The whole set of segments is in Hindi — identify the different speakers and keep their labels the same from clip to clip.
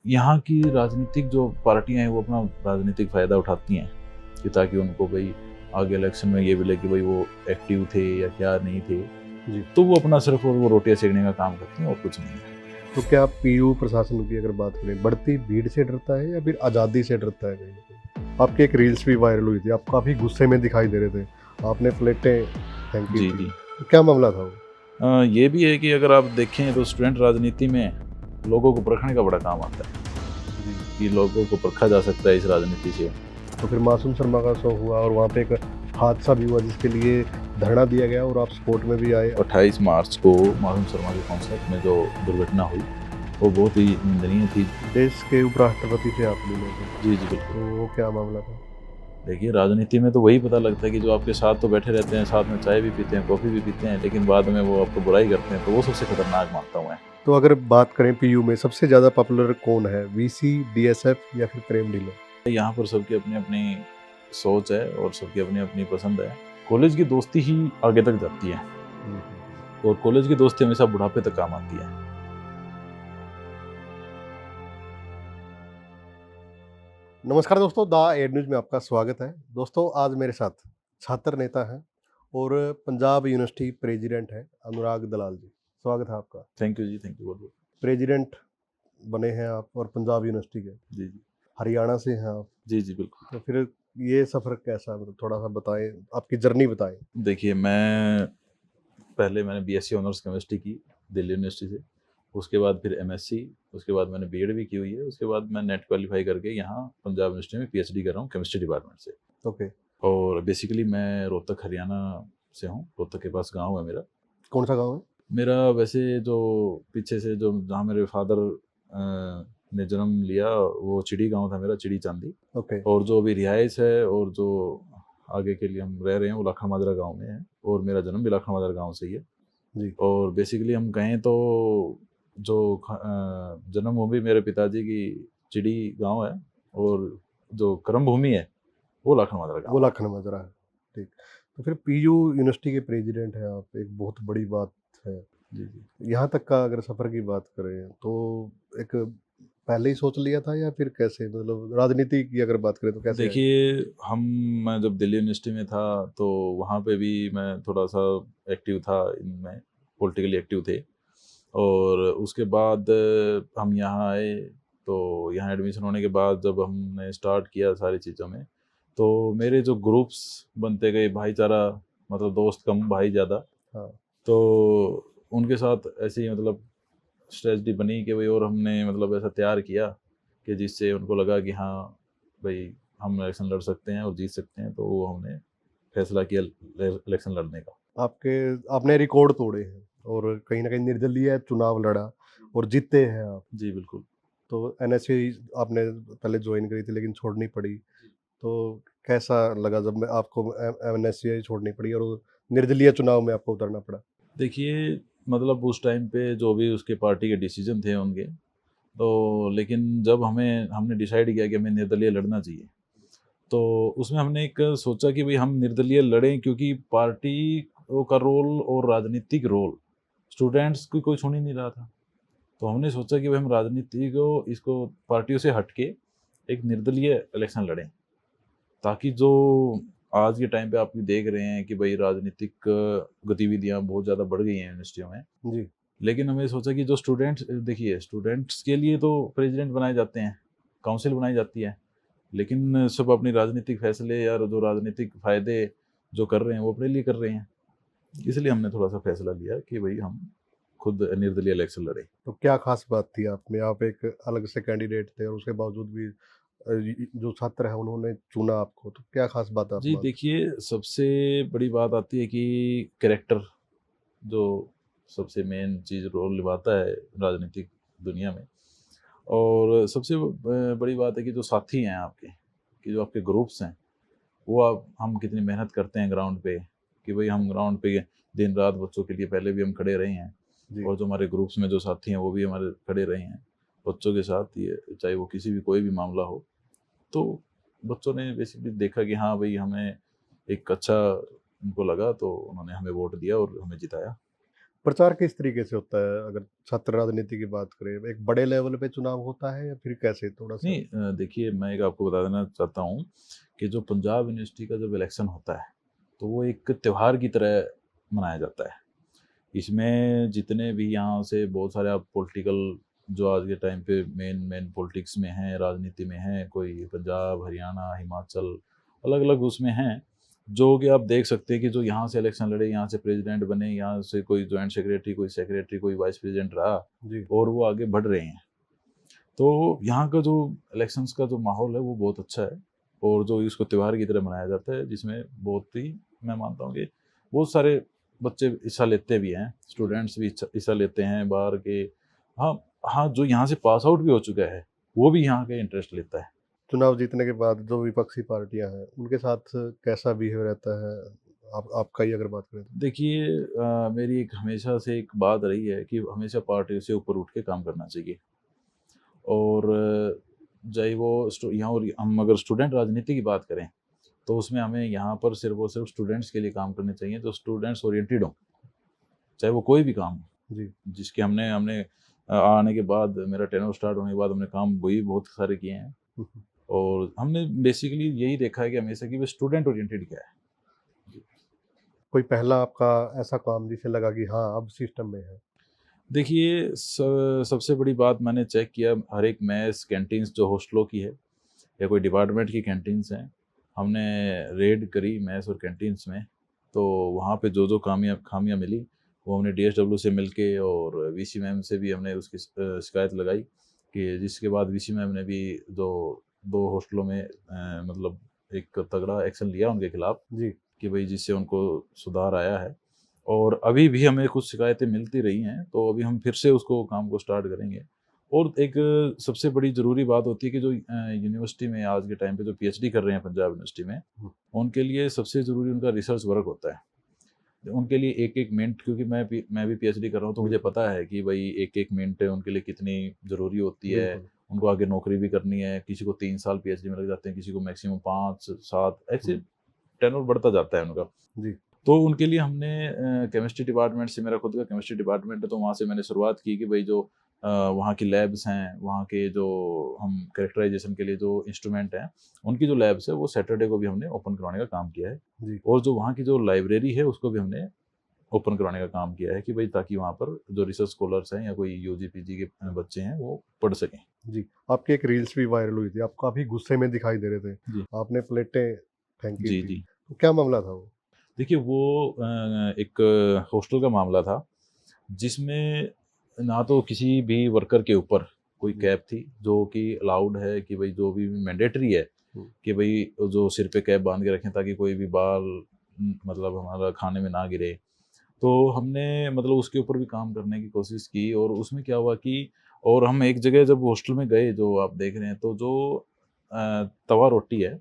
Speaker 1: यहाँ की राजनीतिक जो पार्टियां हैं वो अपना राजनीतिक फ़ायदा उठाती हैं कि ताकि उनको भाई आगे इलेक्शन में ये मिले कि भाई वो एक्टिव थे या क्या नहीं थे।
Speaker 2: जी।
Speaker 1: तो वो अपना सिर्फ वो रोटियां सेकने का काम करती हैं और कुछ नहीं है।
Speaker 2: तो क्या आप पीयू प्रशासन की अगर बात करें, बढ़ती भीड़ से डरता है या फिर आज़ादी से डरता है कहीं न कहीं? आपकी एक रील्स भी वायरल हुई थी, आप काफ़ी गुस्से में दिखाई दे रहे थे। आपने प्लेटें फेंकी
Speaker 1: जी
Speaker 2: थी।
Speaker 1: जी।
Speaker 2: तो क्या मामला था वो?
Speaker 1: ये भी है कि अगर आप देखें तो स्टूडेंट राजनीति में लोगों को परखने का बड़ा काम आता है
Speaker 2: जी।
Speaker 1: कि लोगों को परखा जा सकता है इस राजनीति से।
Speaker 2: तो फिर मासूम शर्मा का शो हुआ और वहाँ पे एक हादसा भी हुआ जिसके लिए धरना दिया गया और आप सपोर्ट में भी आए।
Speaker 1: 28 मार्च को मासूम शर्मा के कॉन्सर्ट में जो दुर्घटना हुई वो बहुत ही निंदनीय थी।
Speaker 2: देश के उपराष्ट्रपति थे आप मिले थे।
Speaker 1: जी जी बिल्कुल।
Speaker 2: तो वो क्या मामला था?
Speaker 1: देखिए राजनीति में तो वही पता लगता है कि जो आपके साथ तो बैठे रहते हैं, साथ में चाय भी पीते हैं, कॉफ़ी भी पीते हैं, लेकिन बाद में वो आपको बुराई करते हैं, तो वो सबसे खतरनाक मानता हूँ मैं।
Speaker 2: तो अगर बात करें पीयू में सबसे ज़्यादा पॉपुलर कौन है? वीसी, डीएसएफ या फिर प्रेम ढिल्लों?
Speaker 1: यहाँ पर सबकी अपनी अपनी सोच है और सबकी अपनी अपनी पसंद है। कॉलेज की दोस्ती ही आगे तक जाती है
Speaker 2: हुँ, हुँ।
Speaker 1: और कॉलेज की दोस्ती हमेशा बुढ़ापे तक काम आती है।
Speaker 2: नमस्कार दोस्तों, द एड न्यूज़ में आपका स्वागत है। दोस्तों, आज मेरे साथ छात्र नेता हैं और पंजाब यूनिवर्सिटी प्रेज़िडेंट हैं अनुराग दलाल जी। स्वागत है आपका।
Speaker 1: थैंक यू जी, थैंक यू बहुत-बहुत।
Speaker 2: प्रेज़िडेंट बने हैं आप और पंजाब यूनिवर्सिटी के।
Speaker 1: जी, जी।
Speaker 2: हरियाणा से हैं आप।
Speaker 1: जी, जी, बिल्कुल।
Speaker 2: तो फिर ये सफ़र कैसा, मतलब थोड़ा-सा बताएँ, आपकी जर्नी बताएँ?
Speaker 1: देखिए मैंने बीएससी ऑनर्स केमिस्ट्री की दिल्ली यूनिवर्सिटी से। उसके बाद फिर एमएससी, उसके बाद मैंने बीएड भी की हुई है। उसके बाद मैं नेट क्वालीफाई करके यहाँ पंजाब यूनिवर्सिटी में पीएचडी कर रहा हूँ केमिस्ट्री डिपार्टमेंट से।
Speaker 2: ओके।
Speaker 1: और बेसिकली मैं रोहतक हरियाणा से हूँ। रोहतक के पास गाँव है मेरा।
Speaker 2: कौन-सा गाँव है?
Speaker 1: मेरा वैसे जो पीछे से जो जहाँ मेरे फादर ने जन्म लिया वो चिड़ी गाँव था मेरा, चिड़ी चांदी।
Speaker 2: ओके।
Speaker 1: और जो अभी रिहाइश है और जो आगे के लिए हम रह रहे हैं वो लाखन माजरा गाँव में है और मेरा जन्म भी लाखन माजरा गाँव से ही है।
Speaker 2: जी।
Speaker 1: और बेसिकली हम कहें तो जो जन्मभूमि मेरे पिताजी की चिड़ी गाँव है और जो कर्म भूमि है वो लाखन माजरा
Speaker 2: वो
Speaker 1: गाँव है।
Speaker 2: लाखन माजरा है। ठीक। तो फिर पीयू यूनिवर्सिटी के प्रेज़िडेंट हैं आप, एक बहुत बड़ी बात है।
Speaker 1: जी, जी।
Speaker 2: यहाँ तक का अगर सफ़र की बात करें तो एक पहले ही सोच लिया था या फिर कैसे, मतलब राजनीति की अगर बात करें तो कैसे आए?
Speaker 1: देखिए हम मैं जब दिल्ली यूनिवर्सिटी में था तो वहाँ पे भी मैं थोड़ा-सा एक्टिव था इनमें, पॉलिटिकली एक्टिव थे। और उसके बाद हम यहाँ आए, तो यहाँ एडमिशन होने के बाद जब हमने स्टार्ट किया सारी चीज़ों में, तो मेरे जो ग्रुप्स बनते गए, भाईचारा मतलब दोस्त कम भाई ज़्यादा,
Speaker 2: हाँ।
Speaker 1: तो उनके साथ ऐसे ही मतलब स्ट्रेटजी बनी कि भाई और हमने मतलब ऐसा तैयार किया कि जिससे उनको लगा कि हाँ, भाई हम इलेक्शन लड़ सकते हैं और जीत सकते हैं, तो वो हमने फैसला किया इलेक्शन लड़ने का।
Speaker 2: आपके आपने रिकॉर्ड तोड़े हैं और कहीं न कहीं निर्दलीय चुनाव लड़ा और जीते हैं आप।
Speaker 1: जी, बिल्कुल।
Speaker 2: तो एनएसयू आपने पहले जॉइन करी थी लेकिन छोड़नी पड़ी। तो कैसा लगा जब मैं आपको एनएसयू छोड़नी पड़ी और निर्दलीय चुनाव में आपको उतरना पड़ा?
Speaker 1: देखिए, मतलब उस टाइम पे जो भी उसके पार्टी के डिसीज़न थे उनके, तो लेकिन जब हमने डिसाइड किया कि हमें निर्दलीय लड़ना चाहिए, तो उसमें हमने एक सोचा कि भई हम निर्दलीय लड़ें क्योंकि पार्टी ओ का रोल और राजनीतिक रोल स्टूडेंट्स की कोई सुन ही नहीं रहा था। तो हमने सोचा कि भई हम राजनीति को इसको पार्टियों से हट के एक निर्दलीय इलेक्शन लड़ें। ताकि जो आज के टाइम पे आप भी देख रहे हैं कि भई राजनीतिक गतिविधियाँ बहुत ज़्यादा बढ़ गई हैं यूनिवर्सिटियों में।
Speaker 2: जी।
Speaker 1: लेकिन हमने सोचा कि जो स्टूडेंट्स देखिए स्टूडेंट्स के लिए तो प्रेसिडेंट बनाए जाते हैं, काउंसिल बनाई जाती है, लेकिन सब अपनी राजनीतिक फैसले या जो राजनीतिक फ़ायदे जो कर रहे हैं वो अपने लिए कर रहे हैं। इसलिए हमने थोड़ा-सा फैसला लिया कि भई हम खुद निर्दलीय इलेक्शन लड़ें।
Speaker 2: तो क्या ख़ास बात थी आप में? आप एक अलग से कैंडिडेट थे और उसके बावजूद भी जो छात्र हैं उन्होंने चुना आपको, तो क्या ख़ास बात आप
Speaker 1: जी,
Speaker 2: मानते
Speaker 1: देखिए सबसे बड़ी बात आती है कि कैरेक्टर जो सबसे मेन चीज़ रोल निभाता है राजनीतिक दुनिया में। और सबसे बड़ी बात है कि जो साथी हैं आपके, कि जो आपके ग्रुप्स हैं, वो आप हम कितनी मेहनत करते हैं ग्राउंड पे, कि भई हम ग्राउंड पे दिन-रात बच्चों के लिए पहले भी हम खड़े रहे हैं
Speaker 2: हैं? जी।
Speaker 1: और जो हमारे ग्रुप्स में जो साथी हैं, वो भी हमारे खड़े रहे हैं, बच्चों के साथ ये चाहे वो किसी भी कोई भी मामला हो। तो बच्चों ने बेसिकली देखा कि हाँ, भई हमें एक अच्छा उनको लगा तो उन्होंने हमें वोट दिया और हमें जिताया।
Speaker 2: प्रचार किस तरीके से होता है? अगर छात्र राजनीति की बात करें, एक बड़े लेवल पे चुनाव होता है या फिर कैसे थोड़ा-सा?
Speaker 1: नहीं देखिए मैं एक आपको बता देना चाहता हूँ कि जो पंजाब यूनिवर्सिटी का जब इलेक्शन होता है, तो वो एक त्योहार की तरह मनाया जाता है। इसमें जितने भी यहाँ से बहुत सारे आप पॉलिटिकल जो आज के टाइम पे मेन मेन पॉलिटिक्स में हैं, राजनीति में हैं, कोई पंजाब, हरियाणा, हिमाचल, अलग-अलग उसमें हैं, जो कि आप देख सकते हैं कि जो यहाँ से इलेक्शन लड़े, यहाँ से प्रेज़िडेंट बने, यहाँ से कोई जॉइंट सेक्रेटरी, कोई वाइस प्रेज़िडेंट रहा
Speaker 2: जी।
Speaker 1: और वो आगे बढ़ रहे हैं। तो यहाँ का जो इलेक्शंस का जो माहौल है वो बहुत अच्छा है और जो इसको त्योहार की तरह मनाया जाता है जिसमें बहुत ही मैं मानता हूँ कि बहुत सारे बच्चे हिस्सा लेते भी हैं, स्टूडेंट्स भी हिस्सा लेते हैं बाहर के। हाँ, हाँ, जो यहाँ से पास आउट भी हो चुका है, वो भी यहाँ के इंटरेस्ट लेता है।
Speaker 2: चुनाव जीतने के बाद जो विपक्षी पार्टियाँ हैं, उनके साथ कैसा बिहेव रहता है? आपका ही अगर बात करें तो?
Speaker 1: देखिए मेरी एक हमेशा से एक बात रही है कि हमेशा पार्टी से ऊपर उठ के काम करना चाहिए और चाहे वो यहाँ और हम अगर स्टूडेंट राजनीति की बात करें, तो उसमें हमें यहाँ पर सिर्फ़ और सिर्फ़ स्टूडेंट्स के लिए काम करने चाहिए, जो स्टूडेंट्स ओरिएंटेड हों, चाहे वो कोई भी काम हो।
Speaker 2: जी।
Speaker 1: जिसके हमने हमने आने के बाद मेरा टेन्योर स्टार्ट होने के बाद हमने काम वही बहुत सारे किए हैं
Speaker 2: हुँ, हुँ।
Speaker 1: और हमने बेसिकली यही देखा है कि हमेशा कि वो स्टूडेंट ओरिएंटेड क्या है। जी।
Speaker 2: कोई पहला आपका ऐसा काम जिसे लगा कि हाँ, अब सिस्टम में है?
Speaker 1: देखिए सबसे बड़ी बात मैंने चेक किया हर एक मेस कैंटीन्स जो हॉस्टलों की है या कोई डिपार्टमेंट की कैंटीन्स हैं, हमने रेड करी मेस और कैंटीन्स में, तो वहाँ पे जो-जो खामियाँ मिली, वो हमने डीएसडब्ल्यू से मिलके और वीसी मैम से भी हमने उसकी शिकायत लगाई कि जिसके बाद वीसी मैम ने भी जो 2 हॉस्टलों में मतलब एक तगड़ा एक्शन लिया उनके खिलाफ
Speaker 2: जी।
Speaker 1: कि भई जिससे उनको सुधार आया है और अभी भी हमें कुछ शिकायतें मिलती रही हैं, तो अभी हम फिर से उसको काम को स्टार्ट करेंगे। और एक सबसे बड़ी ज़रूरी बात होती है कि जो यूनिवर्सिटी में आज के टाइम पे जो पीएचडी कर रहे हैं पंजाब यूनिवर्सिटी में,
Speaker 2: हुँ।
Speaker 1: उनके लिए सबसे ज़रूरी उनका रिसर्च वर्क होता है। उनके लिए एक-एक मिनट क्योंकि मैं भी पीएचडी कर रहा हूँ, तो मुझे
Speaker 2: बिल्कुल,
Speaker 1: पता है कि भई एक-एक मिनट उनके लिए कितनी ज़रूरी होती है।
Speaker 2: बिल्कुल।
Speaker 1: उनको आगे नौकरी भी करनी है, किसी को 3 साल पीएचडी में लग जाते हैं, किसी को मैक्सिमम 5, 7 ऐसे
Speaker 2: हुँ।
Speaker 1: टेन्योर बढ़ता जाता है उनका।
Speaker 2: जी।
Speaker 1: तो उनके लिए हमने केमिस्ट्री डिपार्टमेंट से मेरा खुद का केमिस्ट्री डिपार्टमेंट है, तो वहाँ से मैंने शुरुआत की कि भई जो वहाँ की लैब्स हैं, वहाँ के जो हम कैरेक्टराइज़ेशन के लिए जो इंस्ट्रूमेंट हैं, उनकी जो लैब्स है, वो सैटरडे को भी हमने ओपन करवाने का काम किया है।
Speaker 2: जी।
Speaker 1: और जो वहाँ की जो लाइब्रेरी है, उसको भी हमने ओपन करवाने का काम किया है कि भई ताकि वहाँ पर जो रिसर्च स्कॉलर्स हैं या कोई यूजी, पीजी के बच्चे हैं, वो पढ़ सकें।
Speaker 2: जी। आपकी एक रील्स भी वायरल हुई थी, आप काफ़ी गुस्से में दिखाई दे रहे थे।
Speaker 1: जी।
Speaker 2: आपने प्लेटें फेंकी
Speaker 1: जी,
Speaker 2: थी,
Speaker 1: जी।
Speaker 2: तो क्या मामला था वो?
Speaker 1: देखिए वो एक हॉस्टल का मामला था, जिसमें ना तो किसी भी वर्कर के ऊपर कोई
Speaker 2: जी।
Speaker 1: कैप थी, जो कि अलाउड है कि भई जो भी मैंडेटरी है
Speaker 2: हुँ।
Speaker 1: कि भई जो सिर पे कैप बाँध के रखें ताकि कोई भी बाल मतलब हमारा खाने में ना गिरे। तो हमने मतलब उसके ऊपर भी काम करने की कोशिश की और उसमें क्या हुआ कि और हम एक जगह जब हॉस्टल में गए जो आप देख रहे हैं, तो जो तवा रोटी है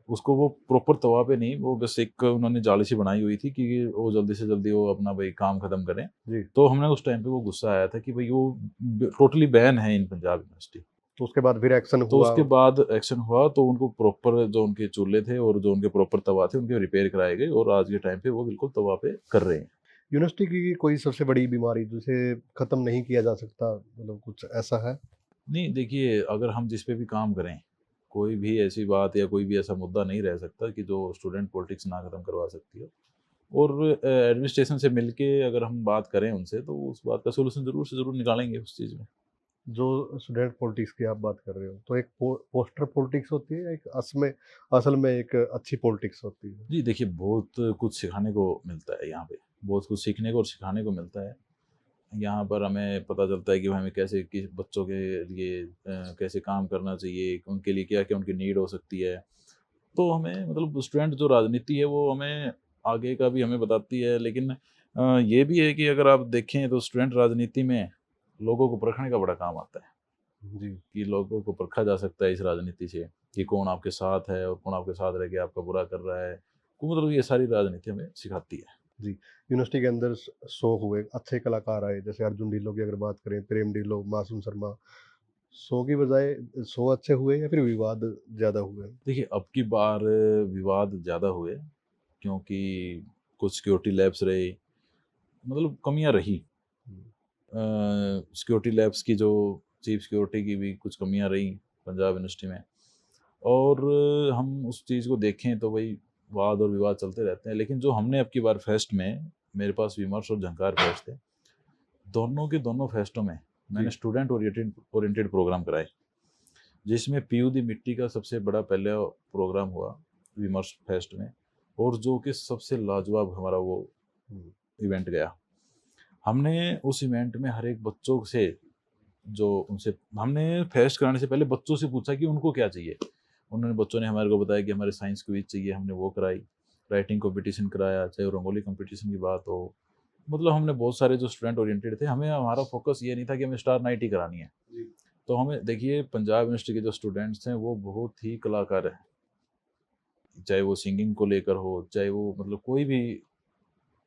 Speaker 1: उसको वो प्रॉपर तवा पे नहीं, वो बस एक उन्होंने जाली सी बनाई हुई थी कि वो जल्दी से जल्दी वो अपना भई काम खत्म करें।
Speaker 2: जी।
Speaker 1: तो हमने उस टाइम पे वो गुस्सा आया था कि भई वो टोटली बैन है इन पंजाब यूनिवर्सिटी।
Speaker 2: तो उसके बाद फिर एक्शन
Speaker 1: तो
Speaker 2: हुआ?
Speaker 1: उसके बाद एक्शन हुआ तो उनको प्रॉपर जो उनके चूल्हे थे और जो उनके प्रॉपर तवा थे, उनके रिपेयर कराए गए और आज के टाइम पे वो बिल्कुल तवा पे कर रहे हैं।
Speaker 2: यूनिवर्सिटी की कोई सबसे बड़ी बीमारी जिसे खत्म नहीं किया जा सकता, मतलब कुछ ऐसा है?
Speaker 1: नहीं देखिए, अगर हम जिस पे भी काम करें, कोई भी ऐसी बात या कोई भी ऐसा मुद्दा नहीं रह सकता कि जो स्टूडेंट पॉलिटिक्स ना खत्म करवा सकती हो। और एडमिनिस्ट्रेशन से मिलके अगर हम बात करें उनसे तो उस बात का सॉल्यूशन ज़रूर से ज़रूर निकालेंगे उस चीज़ में।
Speaker 2: जो स्टूडेंट पॉलिटिक्स की आप बात कर रहे हो, तो एक पोस्टर पॉलिटिक्स होती है, एक असल में एक अच्छी पॉलिटिक्स होती है?
Speaker 1: जी, देखिए बहुत कुछ सिखाने को मिलता है यहाँ पे, बहुत कुछ सीखने को और सिखाने को मिलता है। यहाँ पर हमें पता चलता है कि हमें कैसे किस बच्चों के लिए कैसे काम करना चाहिए, उनके लिए क्या-क्या उनकी नीड हो सकती है। तो हमें मतलब स्टूडेंट जो राजनीति है वो हमें आगे का भी हमें बताती है लेकिन ये भी है कि अगर आप देखें तो स्टूडेंट राजनीति में लोगों को परखने का बड़ा काम आता है।
Speaker 2: जी।
Speaker 1: कि लोगों को परखा जा सकता है इस राजनीति से कि कौन आपके साथ है और कौन आपके साथ रह के आपका बुरा कर रहा है। तो मतलब ये सारी राजनीति हमें सिखाती है।
Speaker 2: जी। यूनिवर्सिटी के अंदर शो हुए, अच्छे कलाकार आए, जैसे अर्जुन ढिल्लों की अगर बात करें, प्रेम ढिल्लों, मासूम शर्मा। शो की बजाय शो अच्छे हुए या फिर विवाद ज़्यादा हुए?
Speaker 1: देखिए अब की बार विवाद ज़्यादा हुए क्योंकि कुछ सिक्योरिटी लैप्स रहे, मतलब कमियां रही। सिक्योरिटी लैब्स की जो चीफ सिक्योरिटी की भी कुछ कमियां रही पंजाब यूनिवर्सिटी में। और हम उस चीज़ को देखें तो वही वाद और विवाद चलते रहते हैं। लेकिन जो हमने अब की बार फेस्ट में, मेरे पास विमर्श और झंकार फेस्ट थे, दोनों के दोनों फेस्टों में मैंने
Speaker 2: जी।
Speaker 1: स्टूडेंट ओरिएंटेड ओरिएंटेड प्रोग्राम कराए, जिसमें पीयू दी मिट्टी का सबसे बड़ा पहला प्रोग्राम हुआ विमर्श फेस्ट में, और जो कि सबसे लाजवाब हमारा वो इवेंट गया। हमने उस इवेंट में हर एक बच्चों से, जो उनसे हमने फेस्ट कराने से पहले बच्चों से पूछा कि उनको क्या चाहिए। उन्होंने बच्चों ने हमारे को बताया कि हमारे साइंस क्विज चाहिए, हमने वो कराई। राइटिंग कंपटीशन कराया, चाहे वो रंगोली कंपटीशन की बात हो। मतलब हमने बहुत सारे जो स्टूडेंट ओरिएंटेड थे, हमें हमारा फोकस ये नहीं था कि हमें स्टार नाइट ही करानी है। तो हमें देखिए, पंजाब यूनिवर्सिटी के जो स्टूडेंट्स हैं वो बहुत ही कलाकार हैं, चाहे वो सिंगिंग को लेकर हो, चाहे वो मतलब कोई भी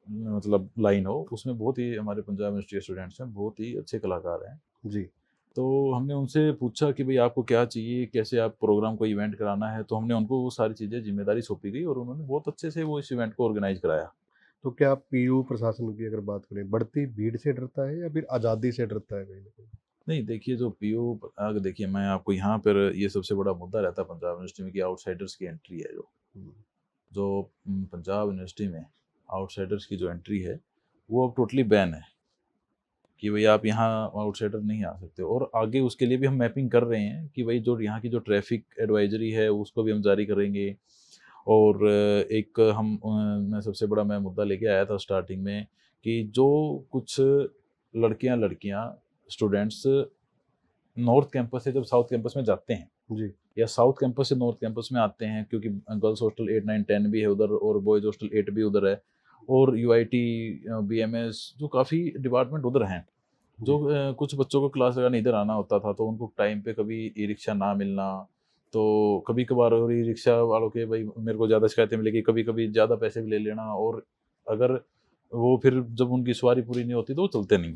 Speaker 1: मतलब लाइन हो, उसमें बहुत ही हमारे पंजाब यूनिवर्सिटी के स्टूडेंट्स हैं, बहुत ही अच्छे कलाकार हैं।
Speaker 2: जी।
Speaker 1: तो हमने उनसे पूछा कि भाई आपको क्या चाहिए, कैसे आप प्रोग्राम को इवेंट कराना है। तो हमने उनको वो सारी चीज़ें जिम्मेदारी सौंपी गई और उन्होंने बहुत अच्छे से वो इस इवेंट को ऑर्गेनाइज कराया।
Speaker 2: तो क्या पीयू प्रशासन की अगर बात करें, बढ़ती भीड़ से डरता है या फिर आज़ादी से डरता है कहीं न कहीं?
Speaker 1: नहीं देखिए, जो पीयू, अगर देखिए मैं आपको यहाँ पर, ये सबसे बड़ा मुद्दा रहता है पंजाब यूनिवर्सिटी में कि आउटसाइडर्स की एंट्री है। जो
Speaker 2: हुँ।
Speaker 1: जो पंजाब यूनिवर्सिटी में आउटसाइडर्स की जो एंट्री है, वो अब टोटली बैन है कि भाई आप यहाँ आउटसाइडर नहीं आ सकते। और आगे उसके लिए भी हम मैपिंग कर रहे हैं कि भाई जो यहाँ की जो ट्रैफिक एडवाइजरी है उसको भी हम जारी करेंगे। और एक मैं सबसे बड़ा मैं मुद्दा लेके आया था स्टार्टिंग में कि जो कुछ लड़कियां लड़कियां स्टूडेंट्स नॉर्थ कैंपस से जब साउथ कैंपस में जाते हैं,
Speaker 2: जी।
Speaker 1: या साउथ कैंपस से नॉर्थ कैंपस में आते हैं, क्योंकि गर्ल्स हॉस्टल 8 9 10 भी है उधर, और बॉयज हॉस्टल 8 भी उधर है, और यूआईटी, बीएमएस, जो काफ़ी डिपार्टमेंट उधर हैं। जो
Speaker 2: जी।
Speaker 1: कुछ बच्चों को क्लास लगाने इधर आना होता था, तो उनको टाइम पे कभी ई रिक्शा ना मिलना, तो कभी कभार और ई रिक्शा वालों के भाई मेरे को ज़्यादा शिकायतें मिलेगी, कभी कभी ज़्यादा पैसे भी ले लेना, और अगर वो फिर जब उनकी सवारी पूरी नहीं होती तो वो चलते नहीं।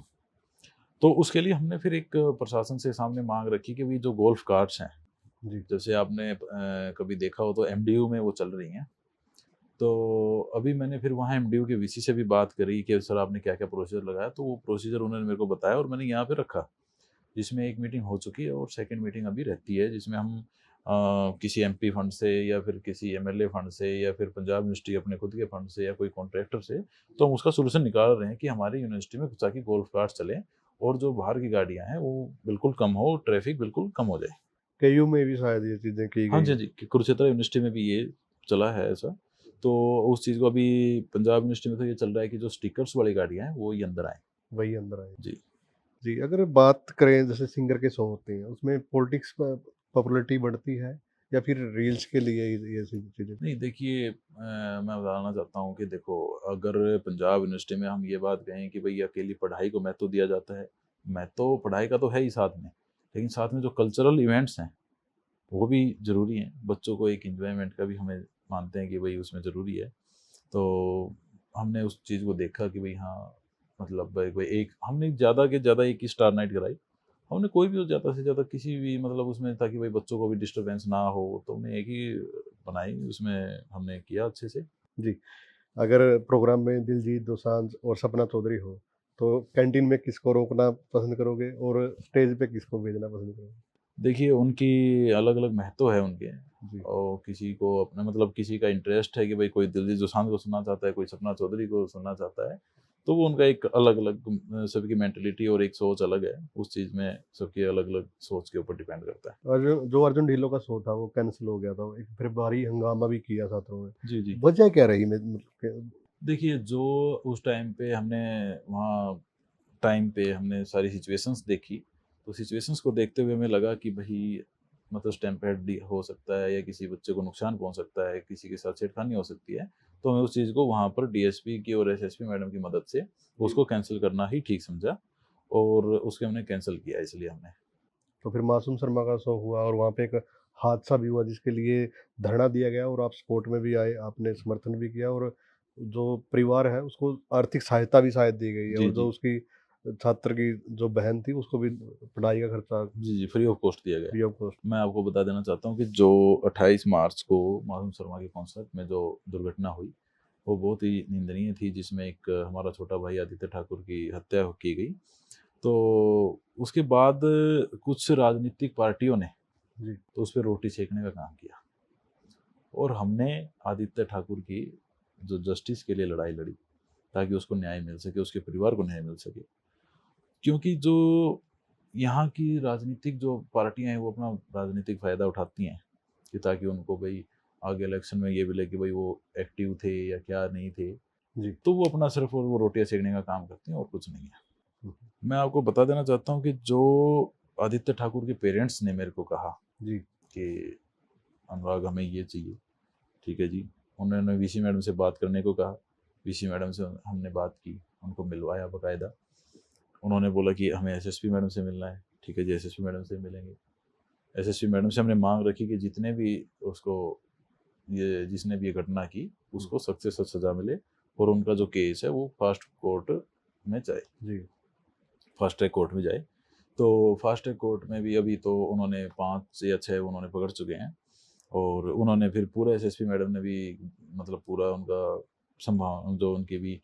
Speaker 1: तो उसके लिए हमने फिर एक प्रशासन से सामने मांग रखी कि भाई जो गोल्फ कार्ट्स हैं,
Speaker 2: जी।
Speaker 1: जैसे आपने कभी देखा हो तो एमडीयू में वो चल रही हैं। तो अभी मैंने फिर वहाँ एमडीयू के वीसी से भी बात करी कि सर आपने क्या क्या प्रोसीजर लगाया, तो वो प्रोसीजर उन्होंने मेरे को बताया और मैंने यहाँ पे रखा, जिसमें एक मीटिंग हो चुकी है और सेकंड मीटिंग अभी रहती है, जिसमें हम किसी एमपी फंड से या फिर किसी एमएलए फंड से या फिर पंजाब यूनिवर्सिटी अपने खुद के फंड से या कोई कॉन्ट्रैक्टर से, तो हम उसका सोल्यूशन निकाल रहे हैं कि हमारी यूनिवर्सिटी में ताकि गोल्फ कार्ट चलें और जो बाहर की गाड़ियाँ हैं वो बिल्कुल कम हो, ट्रैफिक बिल्कुल कम हो जाए।
Speaker 2: केयू में भी शायद ये चीज़ें की
Speaker 1: हाँ
Speaker 2: गई
Speaker 1: जी, हाँ
Speaker 2: हैं।
Speaker 1: जी, कि कुरुक्षेत्र यूनिवर्सिटी में भी ये चला है ऐसा। तो उस चीज़ को अभी पंजाब यूनिवर्सिटी में तो ये चल रहा है कि जो स्टिकर्स वाली गाड़ियाँ हैं वो ही अंदर आएँ।
Speaker 2: वही अंदर आए।
Speaker 1: जी।
Speaker 2: जी, अगर बात करें जैसे सिंगर के शो होते हैं, उसमें पॉलिटिक्स प पॉपुलैरिटी बढ़ती है या फिर रील्स के लिए ये सब चीज़ें?
Speaker 1: नहीं देखिए, मैं बताना चाहता हूँ कि देखो, अगर पंजाब यूनिवर्सिटी में हम ये बात कहें कि भई अकेली पढ़ाई को महत्व दिया जाता है, महत्व पढ़ाई का तो है ही साथ में, लेकिन साथ में जो कल्चरल इवेंट्स हैं, वो भी ज़रूरी हैं। बच्चों को एक एन्जॉयमेंट का भी हमें मानते हैं कि भई उसमें ज़रूरी है। तो हमने उस चीज़ को देखा कि भई हाँ, मतलब भाई कोई एक हमने ज़्यादा से ज़्यादा एक ही स्टार नाइट कराई। हमने कोई भी ज़्यादा से ज़्यादा किसी भी मतलब उसमें, ताकि भाई बच्चों को भी डिस्टर्बेंस ना हो, तो हमने एक ही बनाई, उसमें हमने किया अच्छे से।
Speaker 2: जी, अगर प्रोग्राम में दिलजीत दोसांझ और सपना चौधरी हो, तो कैंटीन में किसको रोकना पसंद करोगे और स्टेज पे किसको भेजना पसंद करोगे?
Speaker 1: देखिए, उनकी अलग-अलग महत्व है उनके,
Speaker 2: जी।
Speaker 1: और किसी को अपना मतलब किसी का इंटरेस्ट है कि भाई कोई दिलजीत दोसांझ को सुनना चाहता है, कोई सपना चौधरी को सुनना चाहता है, तो वो उनका एक अलग-अलग सबकी मेंटालिटी और एक सोच अलग है। उस चीज़ में सबकी अलग-अलग सोच के ऊपर डिपेंड करता है।
Speaker 2: जो अर्जुन ढिल्लों का शो था वो कैंसल हो गया था। एक फिर भारी हंगामा भी किया छात्रों ने।
Speaker 1: जी, जी।
Speaker 2: वजह क्या रही मतलब कि
Speaker 1: देखिए, जो उस टाइम पे हमने वहाँ टाइम पे हमने सारी सिचुएशंस देखी, तो सिचुएशंस को देखते हुए हमें लगा कि भई मतलब स्टैम्पेड हो सकता है या किसी बच्चे को नुकसान पहुँच सकता है, किसी के साथ छेड़खानी हो सकती है। तो हमें उस चीज़ को वहाँ पर डीएसपी की और एसएसपी मैडम की मदद से उसको कैंसल करना ही ठीक समझा, और उसके हमने कैंसल किया, इसलिए हमने।
Speaker 2: तो फिर मासूम शर्मा का शो हुआ और वहाँ पे एक हादसा भी हुआ जिसके लिए धरना दिया गया और आप सपोर्ट में भी आए, आपने समर्थन भी किया और जो परिवार है उसको आर्थिक सहायता भी शायद दी गई है
Speaker 1: जी,
Speaker 2: और जो
Speaker 1: जी।
Speaker 2: उसकी छात्र की जो बहन थी उसको भी पढ़ाई का खर्चा
Speaker 1: जी, जी, फ्री ऑफ कॉस्ट दिया गया।
Speaker 2: Free of cost.
Speaker 1: मैं आपको बता देना चाहता हूँ कि जो 28 मार्च को मासूम शर्मा के कॉन्सर्ट में जो दुर्घटना हुई, वो बहुत ही निंदनीय थी, जिसमें एक हमारा छोटा भाई आदित्य ठाकुर की हत्या की गई। तो उसके बाद कुछ राजनीतिक पार्टियों ने
Speaker 2: जी,
Speaker 1: तो उस पे रोटी सेकने का काम किया, और हमने आदित्य ठाकुर की जो जस्टिस के लिए लड़ाई लड़ी, ताकि उसको न्याय मिल सके, उसके परिवार को न्याय मिल सके। क्योंकि जो यहाँ की राजनीतिक जो पार्टियां हैं वो अपना राजनीतिक फ़ायदा उठाती हैं, कि ताकि उनको भाई आगे इलेक्शन में ये मिले कि भाई वो एक्टिव थे या क्या नहीं थे।
Speaker 2: जी।
Speaker 1: तो वो अपना सिर्फ और वो रोटियां सेकने का काम करती हैं, और कुछ नहीं है।
Speaker 2: हुँ,
Speaker 1: मैं आपको बता देना चाहता हूँ कि जो आदित्य ठाकुर के पेरेंट्स ने मेरे को कहा
Speaker 2: जी,
Speaker 1: कि अनुराग हमें ये चाहिए, ठीक है जी। उन्होंने वीसी मैडम से बात करने को कहा, वीसी मैडम से हमने बात की, उनको मिलवाया बाकायदा। उन्होंने बोला कि हमें एसएसपी मैडम से मिलना है, ठीक है जी, एसएसपी मैडम से मिलेंगे। एसएसपी मैडम से हमने मांग रखी कि जितने भी उसको ये जिसने भी ये घटना की
Speaker 2: हुँ,
Speaker 1: उसको सख्त से सख्त सज़ा मिले, और उनका जो केस है वो फास्ट कोर्ट में जाए,
Speaker 2: जी,
Speaker 1: फास्ट ट्रैक कोर्ट में जाए। तो फास्ट ट्रैक कोर्ट में भी अभी तो उन्होंने 5 या 6 उन्होंने पकड़ चुके हैं, और उन्होंने फिर पूरा एसएसपी मैडम ने भी मतलब पूरा उनका जो उनकी भी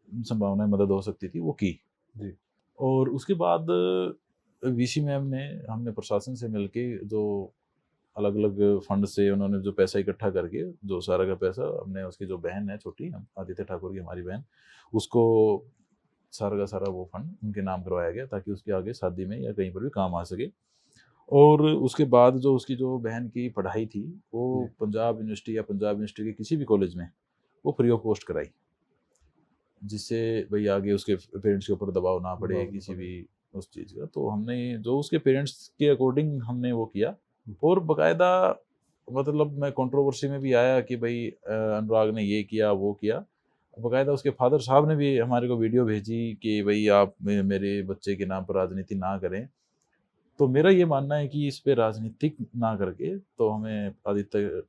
Speaker 1: संभावनाएं मदद हो सकती थी वो की।
Speaker 2: जी,
Speaker 1: और उसके बाद वीसी मैम ने हमने प्रशासन से मिलके जो अलग अलग फंड से उन्होंने जो पैसा इकट्ठा करके, जो सारा का पैसा हमने उसकी जो बहन है छोटी आदित्य ठाकुर की हमारी बहन, उसको सारा का सारा वो फंड उनके नाम करवाया गया, ताकि उसकी आगे शादी में या कहीं पर भी काम आ सके। और उसके बाद जो उसकी जो बहन की पढ़ाई थी वो
Speaker 2: जी,
Speaker 1: पंजाब यूनिवर्सिटी या पंजाब यूनिवर्सिटी के किसी भी कॉलेज में वो फ्री ऑफ कॉस्ट कराई, जिससे भाई आगे उसके पेरेंट्स के ऊपर दबाव ना पड़े
Speaker 2: दबाव ना
Speaker 1: किसी
Speaker 2: पड़े।
Speaker 1: भी उस चीज़ का। तो हमने जो उसके पेरेंट्स के अकॉर्डिंग हमने वो किया।
Speaker 2: हुँ,
Speaker 1: और बकायदा मतलब मैं कंट्रोवर्सी में भी आया कि भाई अनुराग ने ये किया वो किया। बकायदा उसके फादर साहब ने भी हमारे को वीडियो भेजी कि भाई आप मेरे बच्चे के नाम पर राजनीति ना करें। तो मेरा ये मानना है कि इस पे राजनीतिक ना करके तो हमें आदित्य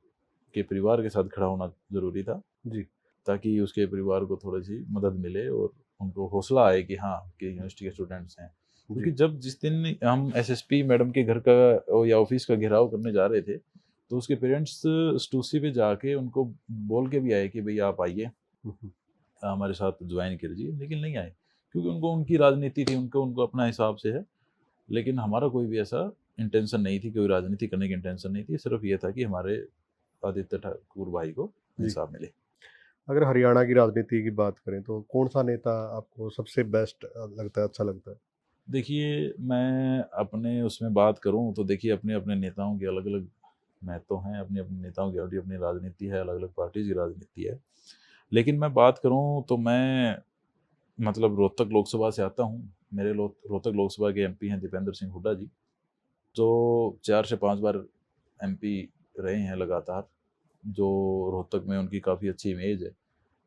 Speaker 1: के परिवार के साथ खड़ा होना ज़रूरी था,
Speaker 2: जी,
Speaker 1: ताकि उसके परिवार को थोड़ी-सी मदद मिले और उनको हौसला आए कि हाँ, कि यूनिवर्सिटी के स्टूडेंट्स हैं। क्योंकि
Speaker 2: जी,
Speaker 1: जब जिस दिन हम एसएसपी मैडम के घर का या ऑफ़िस का घेराव करने जा रहे थे, तो उसके पेरेंट्स स्टूसी पे जाके उनको बोल के भी आए कि भई आप आइए,
Speaker 2: हुँ, हुँ,
Speaker 1: हमारे साथ ज्वाइन कीजिए, लेकिन नहीं आए। क्योंकि उनको उनकी राजनीति थी, उनको उनको अपना हिसाब से है। लेकिन हमारा कोई भी ऐसा इंटेंशन नहीं थी, कोई राजनीति करने की इंटेंशन नहीं थी, सिर्फ़ ये था कि हमारे आदित्य ठाकुर भाई को
Speaker 2: जी।
Speaker 1: इंसाफ मिले।
Speaker 2: अगर हरियाणा की राजनीति की बात करें तो कौन-सा नेता आपको सबसे बेस्ट लगता है, अच्छा लगता है?
Speaker 1: देखिए, मैं अपने उसमें बात करूँ तो देखिए अपने-अपने नेताओं के अलग-अलग महत्व हैं, अपने-अपने नेताओं की अपनी-अपनी राजनीति है, अलग-अलग पार्टीज़ की राजनीति है। लेकिन मैं बात करूँ तो मैं मतलब रोहतक लोकसभा से आता हूँ। मेरे रोहतक लोकसभा के एमपी हैं दीपेंद्र सिंह हुड्डा जी, जो 4 से 5 बार एमपी रहे हैं लगातार, जो रोहतक में उनकी काफ़ी अच्छी इमेज है।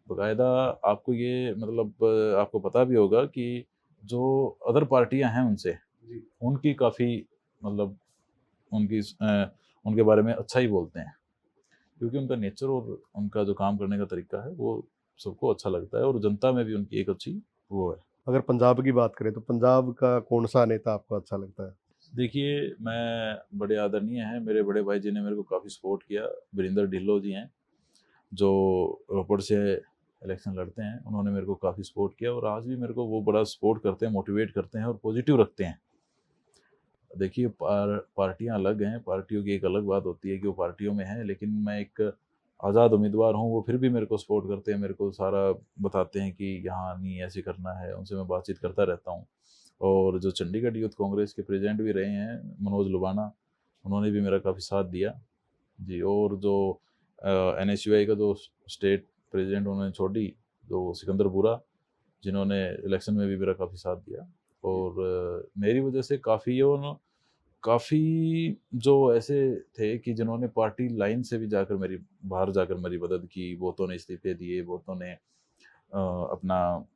Speaker 1: बाकायदा आपको ये मतलब आपको पता भी होगा कि जो अदर पार्टियाँ हैं उनसे,
Speaker 2: जी,
Speaker 1: उनकी काफ़ी मतलब उनके बारे में अच्छा ही बोलते हैं। क्योंकि उनका नेचर और उनका जो काम करने का तरीका है वो सबको अच्छा लगता है, और जनता में भी उनकी एक अच्छी वो है।
Speaker 2: अगर पंजाब की बात करें तो पंजाब का कौन-सा नेता आपको अच्छा लगता है?
Speaker 1: देखिए, मैं बड़े आदरणीय हैं, मेरे बड़े भाई जी ने मेरे को काफ़ी सपोर्ट किया, वीरेंद्र ढिल्लों जी हैं, जो रोपड़ से इलेक्शन लड़ते हैं, उन्होंने मेरे को काफ़ी सपोर्ट किया, और आज भी मेरे को वो बड़ा सपोर्ट करते हैं, मोटिवेट करते हैं और पॉजिटिव रखते हैं। देखिए पार्टियाँ अलग हैं, पार्टियों की एक अलग बात होती है कि वो पार्टियों में हैं, लेकिन मैं एक आज़ाद उम्मीदवार हूँ, वो फिर भी मेरे को सपोर्ट करते हैं, मेरे को सारा बताते हैं कि यहाँ नहीं ऐसे करना है, उनसे मैं बातचीत करता रहता हूँ। और जो चंडीगढ़ यूथ कांग्रेस के प्रेज़िडेंट भी रहे हैं, मनोज लुबाना, उन्होंने भी मेरा काफ़ी साथ दिया। जी, और जो एनएसयूआई का जो स्टेट प्रेज़िडेंट उन्होंने छोड़ी, जो सिकंदर बुरा, जिन्होंने इलेक्शन में भी मेरा काफ़ी साथ दिया।
Speaker 2: जी,
Speaker 1: और मेरी वजह से काफ़ी जो ऐसे थे कि जिन्होंने पार्टी लाइन से भी जाकर मेरी बाहर जाकर मेरी मदद की, बहुतों ने इस्तीफ़े दिए, बहुतों ने अपना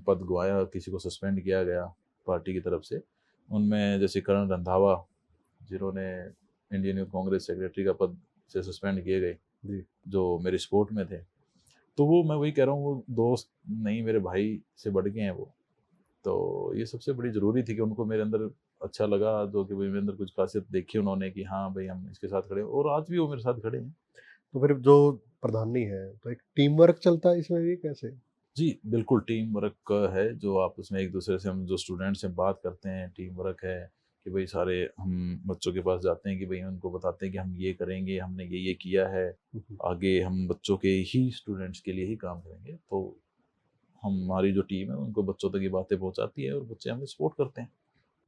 Speaker 1: पद गँवाया, किसी को सस्पेंड किया गया पार्टी की तरफ से। उनमें जैसे करण रंधावा, जिन्होंने इंडियन यूथ कांग्रेस सेक्रेटरी का पद से सस्पेंड किए गए,
Speaker 2: जी।
Speaker 1: जो मेरी सपोर्ट में थे। तो वो मैं वही कह रहा हूँ, वो दोस्त नहीं मेरे भाई से बढ़ के हैं वो। तो ये सबसे बड़ी ज़रूरी थी कि उनको मेरे अंदर अच्छा लगा, जो कि भई मेरे अंदर कुछ ख़ासियत देखी उन्होंने कि हाँ, भई हम इसके साथ खड़े हैं, और आज भी वो मेरे साथ खड़े हैं।
Speaker 2: तो फिर जो प्रधानी हैं, तो एक टीम वर्क चलता है इसमें भी कैसे?
Speaker 1: जी, बिल्कुल टीम वर्क है जो आपस में एक-दूसरे से हम जो स्टूडेंट्स से बात करते हैं, टीम वर्क है कि भई सारे हम बच्चों के पास जाते हैं कि भई उनको बताते हैं कि हम ये करेंगे, हमने ये किया है,
Speaker 2: हुँ, हुँ।
Speaker 1: आगे हम बच्चों के ही स्टूडेंट्स के लिए ही काम करेंगे। तो हमारी जो टीम है उनको बच्चों तक ये बातें पहुँचाती है और बच्चे हमें सपोर्ट करते हैं।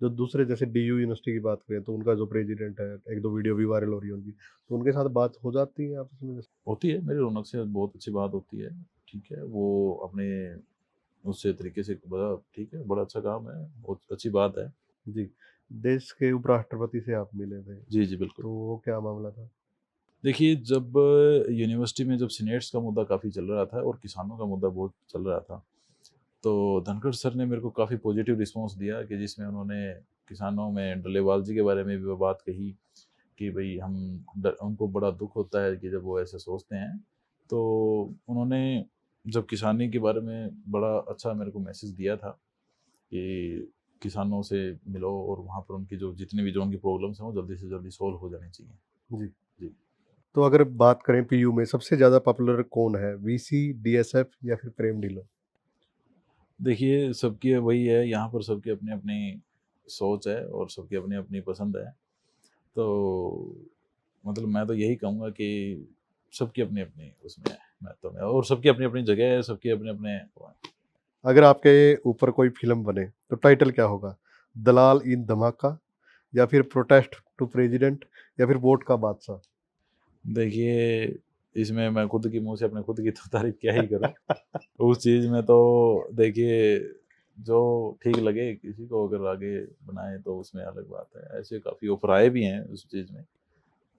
Speaker 2: जो दूसरे जैसे डीयू यूनिवर्सिटी की बात करें तो उनका जो प्रेज़िडेंट है, 1-2 वीडियो भी वायरल हो रही है उनकी, तो उनके साथ बात हो जाती है आपस में?
Speaker 1: होती है, मेरी रौनक से बहुत अच्छी बात होती है, ठीक है, वो अपने उससे तरीके से बड़ा ठीक है, बड़ा अच्छा काम है, बहुत अच्छी बात है।
Speaker 2: जी, देश के उपराष्ट्रपति से आप मिले थे,
Speaker 1: जी, जी, बिल्कुल।
Speaker 2: तो वो क्या मामला था?
Speaker 1: देखिए, जब यूनिवर्सिटी में जब सीनेट्स का मुद्दा काफ़ी चल रहा था और किसानों का मुद्दा बहुत चल रहा था, तो धनखड़ सर ने मेरे को काफ़ी पॉजिटिव रिस्पॉन्स दिया कि जिसमें उन्होंने किसानों में डल्लेबाज़ी के बारे में भी वो बात कही कि भई हम उनको बड़ा दुःख होता है कि जब वो ऐसे सोचते हैं। तो उन्होंने जब किसानी के बारे में बड़ा अच्छा मेरे को मैसेज दिया था कि किसानों से मिलो और वहाँ पर उनकी जो जितनी भी जो उनकी प्रॉब्लम्स हैं, वो जल्दी से जल्दी सॉल्व हो जानी चाहिए।
Speaker 2: जी,
Speaker 1: जी।
Speaker 2: तो अगर बात करें पीयू में सबसे ज़्यादा पॉपुलर कौन है? वीसी, डीएसएफ या फिर प्रेम डीलर?
Speaker 1: देखिए, सबकी वही है, यहाँ पर सबकी अपनी-अपनी सोच है और सबकी अपनी-अपनी पसंद है। तो मतलब मैं तो यही कहूँगा कि सबकी अपनी-अपनी उसमें है, महत्व में और सबकी अपनी-अपनी जगह है, सबके अपने-अपने वो हैं।
Speaker 2: अगर आपके ऊपर कोई फ़िल्म बने, तो टाइटल क्या होगा? दलाल इन धमाका या फिर प्रोटेस्ट टू प्रेज़िडेंट या फिर वोट का बादशाह?
Speaker 1: देखिए, इसमें मैं खुद की मुँह से अपने खुद की तो तारीफ़ क्या ही करूँ। उस चीज़ में तो देखिए, जो ठीक लगे किसी को अगर आगे बनाए तो उसमें अलग बात है। ऐसे काफ़ी ऑफ़र आए भी हैं उस चीज़ में।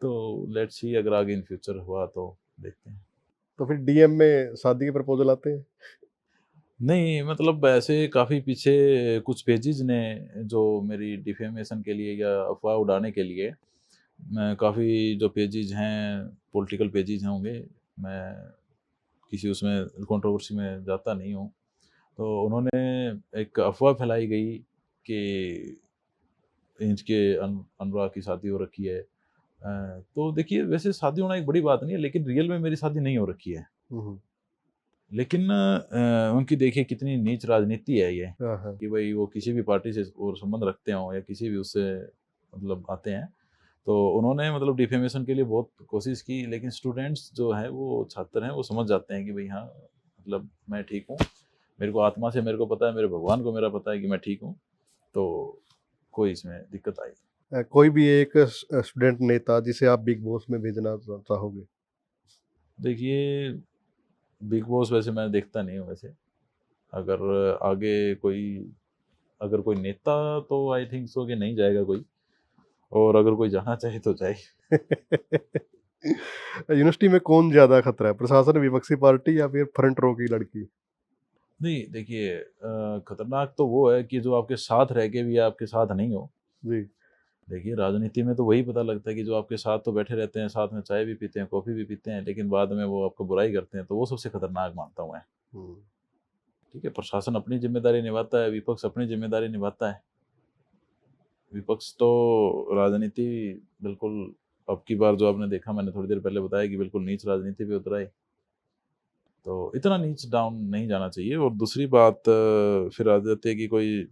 Speaker 1: तो लेट्स सी अगर आगे इन फ्यूचर हुआ तो देखते हैं।
Speaker 2: तो फिर डीएम में शादी के प्रपोज़ल आते हैं?
Speaker 1: नहीं, मतलब ऐसे काफ़ी पीछे कुछ पेजेज़ ने जो मेरी डिफेमेशन के लिए या अफ़वाह उड़ाने के लिए मैं काफ़ी जो पेजेज़ हैं, पॉलिटिकल पेजेज़ होंगे, मैं किसी उसमें कंट्रोवर्सी में जाता नहीं हूँ। तो उन्होंने एक अफ़वाह फैलाई गई कि इनके अनुराग की शादी हो रखी है। तो देखिए वैसे शादी होना एक बड़ी बात नहीं है, लेकिन रियल में मेरी शादी नहीं हो रखी है।
Speaker 2: हुँ, हुँ।
Speaker 1: लेकिन उनकी देखिए कितनी नीच राजनीति है ये,
Speaker 2: हाँ, हाँ।
Speaker 1: कि भई वो किसी भी पार्टी से और संबंध रखते हों या किसी भी उससे मतलब आते हैं। तो उन्होंने मतलब डिफेमेशन के लिए बहुत कोशिश की, लेकिन स्टूडेंट्स जो हैं, वो छात्र हैं, वो समझ जाते हैं कि भई हाँ, मतलब मैं ठीक हूँ। मेरे को आत्मा से मेरे को पता है, मेरे भगवान को मेरा पता है कि मैं ठीक हूँ। तो कोई इसमें दिक्कत आई।
Speaker 2: कोई भी एक स्टूडेंट नेता जिसे आप बिग बॉस में भेजना चाहोगे?
Speaker 1: देखिए, बिग बॉस वैसे मैं देखता नहीं हूँ वैसे। अगर आगे कोई अगर कोई नेता तो आई थिंक सो कि नहीं जाएगा कोई और अगर कोई जाना चाहे तो जाए।
Speaker 2: यूनिवर्सिटी में कौन ज़्यादा खतरा है? प्रशासन, विपक्षी पार्टी या फिर फ्रंट रो की लड़की?
Speaker 1: नहीं देखिए खतरनाक तो वो है कि जो आपके साथ रह के भी आपके साथ नहीं हो।
Speaker 2: जी।
Speaker 1: देखिए राजनीति में तो वही पता लगता है कि जो आपके साथ तो बैठे रहते हैं, साथ में चाय भी पीते हैं, कॉफ़ी भी पीते हैं, लेकिन बाद में वो आपको बुराई करते हैं, तो वो सबसे खतरनाक मानता हूँ मैं।
Speaker 2: हुँ।
Speaker 1: ठीक है, प्रशासन अपनी ज़िम्मेदारी निभाता है, विपक्ष अपनी ज़िम्मेदारी निभाता है। विपक्ष तो राजनीति बिल्कुल अब की बार जो आपने देखा मैंने थोड़ी देर पहले बताया कि बिल्कुल नीच राजनीति पे उतरा है। तो इतना नीच डाउन नहीं जाना चाहिए और दूसरी बात फिर आ जाती है कि कोई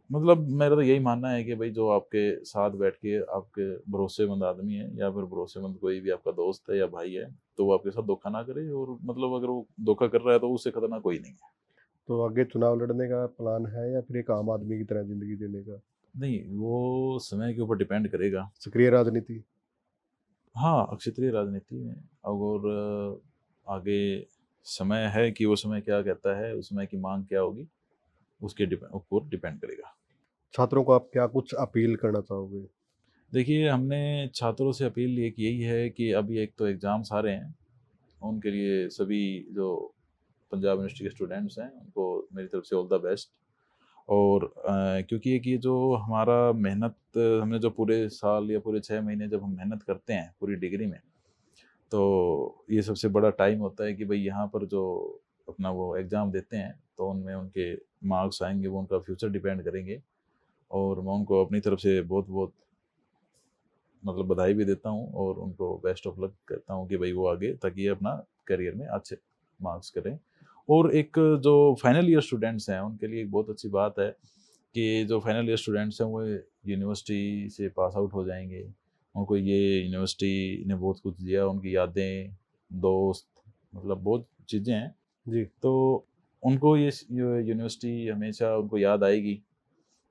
Speaker 1: मतलब मेरा तो यही मानना है कि भाई जो आपके साथ बैठ के आपके भरोसेमंद आदमी है या फिर भरोसेमंद कोई भी आपका दोस्त है या भाई है, तो वो आपके साथ धोखा ना करे और मतलब अगर वो धोखा कर रहा है तो उससे खतरनाक कोई नहीं है।
Speaker 2: तो आगे चुनाव लड़ने का प्लान है या फिर एक आम आदमी की तरह ज़िंदगी जीने का?
Speaker 1: नहीं, वो समय के ऊपर डिपेंड करेगा।
Speaker 2: सक्रिय राजनीति?
Speaker 1: हाँ, क्षेत्रीय राजनीति में अगर आगे समय है कि वो समय क्या कहता है, उस समय की माँग क्या होगी, उसके ऊपर डिपेंड करेगा।
Speaker 2: छात्रों को आप क्या कुछ अपील करना चाहोगे?
Speaker 1: देखिए, हमने छात्रों से अपील एक यही है कि अभी एक तो एग्ज़ाम्स आ रहे हैं, उनके लिए सभी जो पंजाब यूनिवर्सिटी के स्टूडेंट्स हैं, उनको मेरी तरफ से ऑल द बेस्ट और क्योंकि एक ये जो हमारा मेहनत हमने जो पूरे साल या पूरे 6 महीने जब हम मेहनत करते हैं पूरी डिग्री में, तो ये सबसे बड़ा टाइम होता है कि भई यहाँ पर जो अपना वो एग्ज़ाम देते हैं, तो उनमें उनके मार्क्स आएँगे, वो उनका फ्यूचर डिपेंड करेंगे और मैं उनको अपनी तरफ से बहुत-बहुत मतलब बधाई भी देता हूँ और उनको बेस्ट ऑफ लक कहता हूँ कि भाई वो आगे ताकि ये अपना करियर में अच्छे मार्क्स करें। और एक जो फाइनल ईयर स्टूडेंट्स हैं उनके लिए एक बहुत अच्छी बात है कि जो फाइनल ईयर स्टूडेंट्स हैं वो यूनिवर्सिटी से पास आउट हो जाएंगे। उनको ये यूनिवर्सिटी ने बहुत कुछ दिया, उनकी यादें, दोस्त, मतलब बहुत चीज़ें हैं।
Speaker 2: जी।
Speaker 1: तो उनको ये यूनिवर्सिटी हमेशा उनको याद आएगी।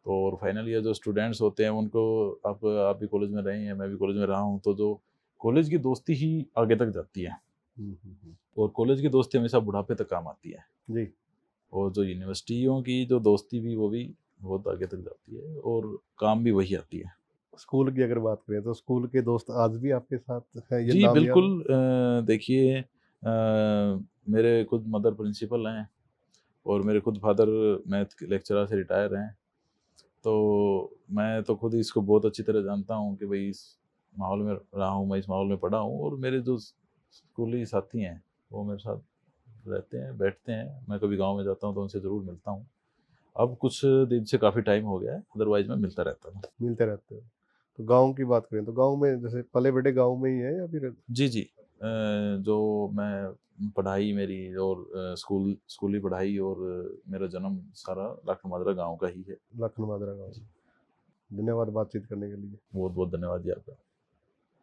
Speaker 1: तो और फाइनल ईयर जो स्टूडेंट्स होते हैं उनको, आप भी कॉलेज में रहे हैं, मैं भी कॉलेज में रहा हूँ, तो जो कॉलेज की दोस्ती ही आगे तक जाती है
Speaker 2: हुँ।
Speaker 1: और कॉलेज की दोस्ती हमेशा बुढ़ापे तक काम आती है।
Speaker 2: जी।
Speaker 1: और जो यूनिवर्सिटियों की जो दोस्ती भी वो भी बहुत आगे तक जाती है और काम भी वही आती है।
Speaker 2: स्कूल की अगर बात करें तो स्कूल के दोस्त आज भी आपके साथ हैं, ये
Speaker 1: जी,
Speaker 2: नाम याद
Speaker 1: बिल्कुल।
Speaker 2: है?
Speaker 1: देखिए, मेरे खुद मदर प्रिंसिपल हैं और मेरे खुद फादर मैथ के लेक्चरर से रिटायर हैं। तो मैं तो खुद इसको बहुत अच्छी तरह जानता हूँ कि भई इस माहौल में रहा हूँ, मैं इस माहौल में पढ़ा हूँ और मेरे जो स्कूली साथी हैं, वो मेरे साथ रहते हैं, बैठते हैं। मैं कभी गाँव में जाता हूँ तो उनसे ज़रूर मिलता हूँ। अब कुछ दिन से काफ़ी टाइम हो गया है, अदरवाइज़ मैं मिलता रहता था।
Speaker 2: मिलते रहते हो। तो गाँव की बात करें तो गाँव में जैसे पले-बड़े गाँव में ही हैं या फिर
Speaker 1: जी, जी। जो मैं पढ़ाई मेरी और स्कूली पढ़ाई और मेरा जन्म सारा लाखन माजरा गाँव का ही है।
Speaker 2: लखन माजरा गाँव में? धन्यवाद बातचीत करने के लिए।
Speaker 1: बहुत-बहुत धन्यवाद जी आपका।